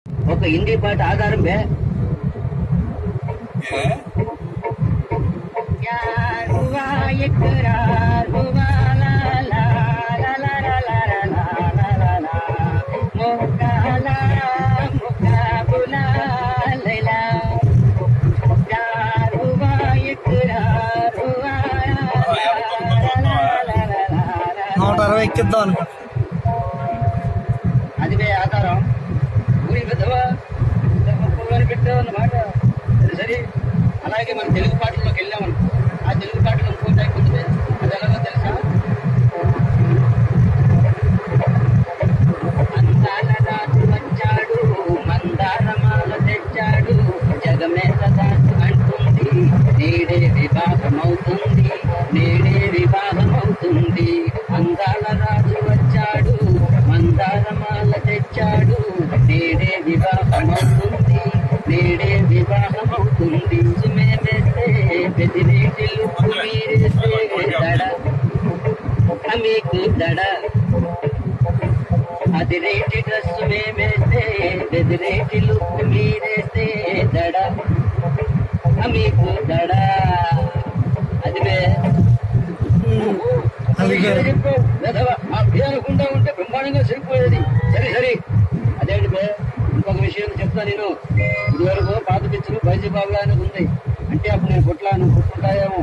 ఒక హిందీ పాట ఆధారం బే ఎక్కిద్దాం అనుకో. అది ఆధారం ఊరి పెద్దవా పెట్టావు అన్నమాట. సరే అలాగే మన తెలుగు పాటల్లోకి వెళ్ళామను. ఆ తెలుగు పాటలు ఇంకోటి అయిపోతుంది. అది ఎలాగో తెలుసా? అందాల రాజు వచ్చాడు, మందారమాల తెచ్చాడు, జగమేత దాసు అంటుంది, నేడే వివాహం అవుతుంది, నేడే వివాహం అవుతుంది. అందాల రాజు వచ్చాడు, మందారమాల తెచ్చాడు, నేడే వివాహం అవుతుంది, నేడే వివాహం అవుతుంది. సుమేస్తే బెదిరేటిల్లు మీరేస్తే దడ మీకు దడ, అది రేటి డ్రెస్సు మేమేస్తే బెదిరేటి లుక్ మీరేస్తే దడ మీకు దడ. అది అనుకుంటా ఉంటే బ్రహ్మాండంగా సరిపోయేది. సరే సరే అదేంటి బే, ఇంకొక విషయం చెప్తా నేను. ఇదివరకు పాత పిచ్చులు బైజీ బాబులా అని ఉంది. అంటే అప్పుడు నేను పుట్లాను పుట్టుకుంటాయేమో.